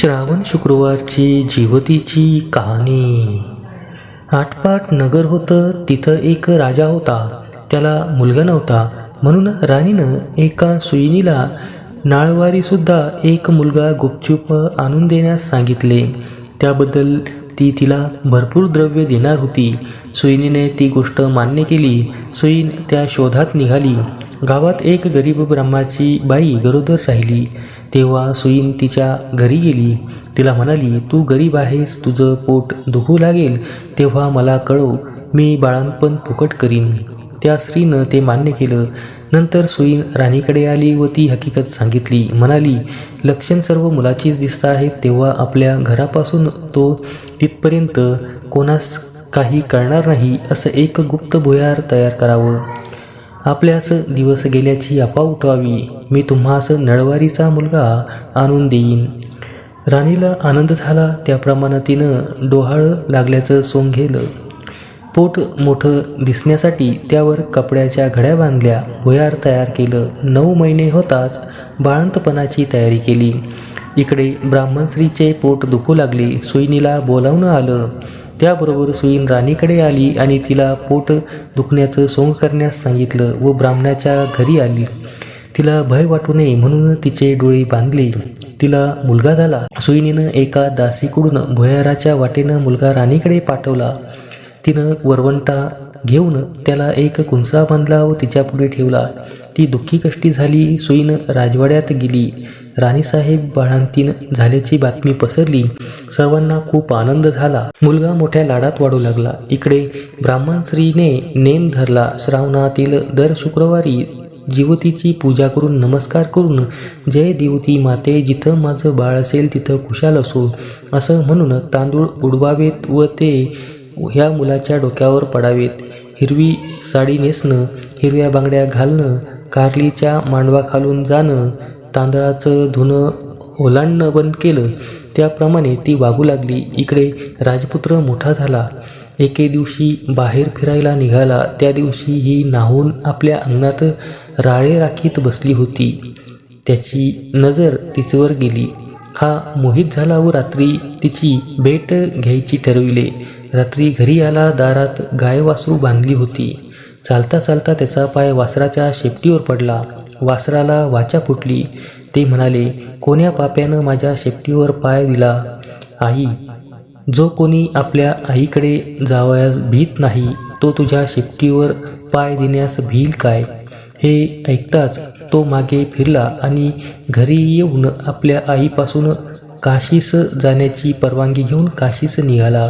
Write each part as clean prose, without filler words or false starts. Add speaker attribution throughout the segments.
Speaker 1: श्रावण शुक्रवारची जीवतीची कहाणी. आटपाट नगर होतं. तिथं एक राजा होता. त्याला मुलगा नव्हता, म्हणून राणीनं एका सुईणीला नाळवारीसुद्धा एक मुलगा गुपचूप आणून देण्यास सांगितले. त्याबद्दल ती तिला भरपूर द्रव्य देणार होती. सुईणीने ती गोष्ट मान्य केली. सुईण त्या शोधात निघाली. गावात एक गरीब ब्राह्मणाची बाई गरोदर राहिली. तेव्हा सुईण तिच्या घरी गेली. तिला म्हणाली, तू गरीब आहेस, तुझं पोट दुखू लागेल तेव्हा मला कळव, मी बाळंतपण फुकट करीन. त्या स्त्रीनं ते मान्य केलं. नंतर सुईण राणीकडे आली व ती हकीकत सांगितली. म्हणाली, लक्षण सर्व मुलाचीच दिसत आहेत, तेव्हा आपल्या घरापासून तो तिथपर्यंत कोणास काही कळणार नाही असं एक गुप्त भुयार तयार करावं. आपल्यास दिवस गेल्याची अफवा उठवावी. मी तुम्हास नळवारीचा मुलगा आणून देईन. राणीला आनंद झाला. त्याप्रमाणे तिनं डोहाळं लागल्याचं सोंग घेतलं. पोट मोठं दिसण्यासाठी त्यावर कपड्याच्या घड्या बांधल्या. भुयार तयार केलं. 9 महिने होताच बाळंतपणाची तयारी केली. इकडे ब्राह्मण स्त्रीचे पोट दुखू लागले. सुईणीला बोलावणं आलं. त्याबरोबर सुईण राणीकडे आली आणि तिला पोट दुखण्याचं सोंग करण्यास सांगितलं व ब्राह्मणाच्या घरी आली. तिला भय वाटू नये म्हणून तिचे डोळे बांधले. तिला मुलगा झाला. सुईणीनं एका दासीकडून भुयाराच्या वाटेनं मुलगा राणीकडे पाठवला. तिनं वरवंटा घेऊन त्याला एक कुंचळा बांधला व तिच्यापुढे ठेवला. ती दुःखी कष्टी झाली. सुईण राजवाड्यात गेली. राणीसाहेब बाळंतीण झाल्याची बातमी पसरली. सर्वांना खूप आनंद झाला. मुलगा मोठ्या लाडात वाढू लागला. इकडे ब्राह्मण स्त्रीने नेम धरला. श्रावणातील दर शुक्रवारी जीवतीची पूजा करून नमस्कार करून, जय देवती माते, जिथं माझं बाळ असेल तिथं खुशाल असो असं म्हणून तांदूळ उडवावेत व ते ह्या मुलाच्या डोक्यावर पडावेत. हिरवी साडी नेसणं, हिरव्या बांगड्या घालणं, कारलीच्या मांडवाखालून जाणं, तांदळाचं धुणं ओलांडणं बंद केलं. त्याप्रमाणे ती वागू लागली. इकडे राजपुत्र मोठा झाला. एके दिवशी बाहेर फिरायला निघाला. त्या दिवशी ही न्हाऊन आपल्या अंगणात राळे राखीत बसली होती. त्याची नजर तिच्यावर गेली. हा मोहित झाला व रात्री तिची भेट घ्यायची ठरविले. रात्री घरी आला. दारात गाय वासरू बांधली होती. चालता चालता त्याचा पाय वासराच्या शेपटीवर पडला. वासराला वाचा फुटली. ते म्हणाले, कोण्या पाप्यानं माझ्या शेपटीवर पाय दिला? आई, जो कोणी आपल्या आईकडे जावयास भीत नाही, तो तुझ्या शेपटीवर पाय देण्यास भील काय? हे ऐकताच तो मागे फिरला आणि घरी येऊन आपल्या आईपासून काशीस जाण्याची परवानगी घेऊन काशीस निघाला.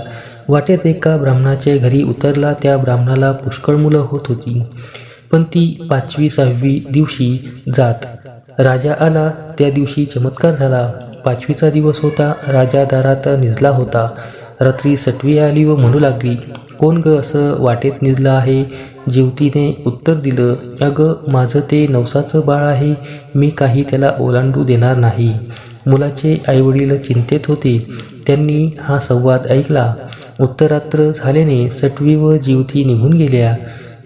Speaker 1: वाटेत एका ब्राह्मणाच्या घरी उतरला. त्या ब्राह्मणाला पुष्कळ मुलं होत होती, पण ती 5वी-6वी दिवशी जात. राजा आला. त्या दिवशी चमत्कार झाला. 5वीचा दिवस होता. राजा दारात निजला होता. रात्री सटवी आली व म्हणू लागली, कोण ग असं वाटेत निजलं आहे? जीवतीने उत्तर दिलं, अगं माझं ते नवसाचं बाळ आहे, मी काही त्याला ओलांडू देणार नाही. मुलाचे आईवडील चिंतेत होते. त्यांनी हा संवाद ऐकला. उत्तरात्र झाल्याने सटवी व जीवती निघून गेल्या.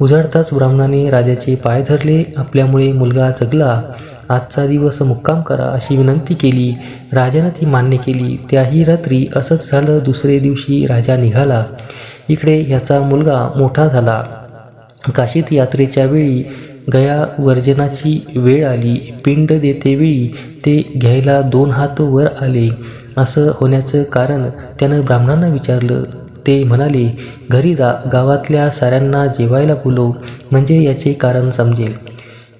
Speaker 1: उजाडताच ब्राह्मणाने राजाचे पाय धरले. आपल्यामुळे मुलगा जगला. आजचा दिवस मुक्काम करा अशी विनंती केली. राजानं ती मान्य केली. त्याही रात्री असंच झालं. दुसरे दिवशी राजा निघाला. इकडे ह्याचा मुलगा मोठा झाला. काशीत यात्रेच्या वेळी गया वर्जनाची वेळ आली. पिंड देतेवेळी ते घ्यायला 2 हात वर आले. असं होण्याचं कारण त्यानं ब्राह्मणांना विचारलं. ते म्हणाले, घरी जा, गावातल्या साऱ्यांना जेवायला बोलव, म्हणजे याचे कारण समजेल.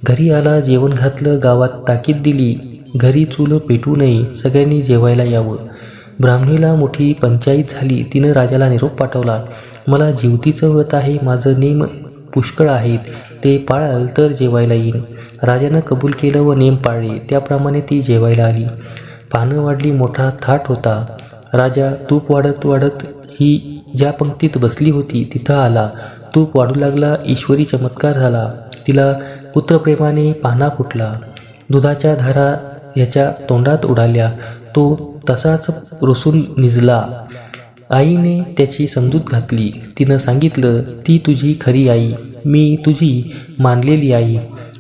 Speaker 1: घरी आला. जेवण घातलं. गावात ताकीद दिली, घरी चूल पेटू नये, सगळ्यांनी जेवायला यावं. ब्राह्मणीला मोठी पंचायत झाली. तिनं राजाला निरोप पाठवला, मला जीवतीचं व्रत आहे, माझं नेम पुष्कळ आहेत, ते पाळाल तर जेवायला येईन. राजानं कबूल केलं व नेम पाळले. त्याप्रमाणे ती जेवायला आली. पानं वाढली. मोठा थाट होता. राजा तूप वाढत वाढत ही ज्या पंक्तीत बसली होती तिथं आला. तूप वाढू लागला. ईश्वरी चमत्कार झाला. तिला पुत्रप्रेमाने पाना फुटला. दुधाच्या धारा याच्या तोंडात उडाल्या. तो तसाच रुसून निजला. आईने त्याची समजूत घातली. तिनं सांगितलं, ती तुझी खरी आई, मी तुझी मानलेली आई.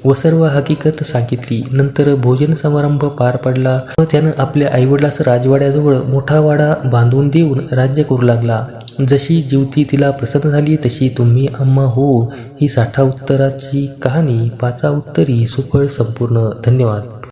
Speaker 1: व सर्व हकीकत सांगितली. नंतर भोजन समारंभ पार पडला व त्यानं आपल्या आईवडिलास राजवाड्याजवळ मोठा वाडा बांधून देऊन राज्य करू लागला. जशी जीवती तिला प्रसन्न झाली तशी तुम्ही आम्हा हो ही 60 उत्तराची कहाणी 5 उत्तरी सुफळ संपूर्ण. धन्यवाद.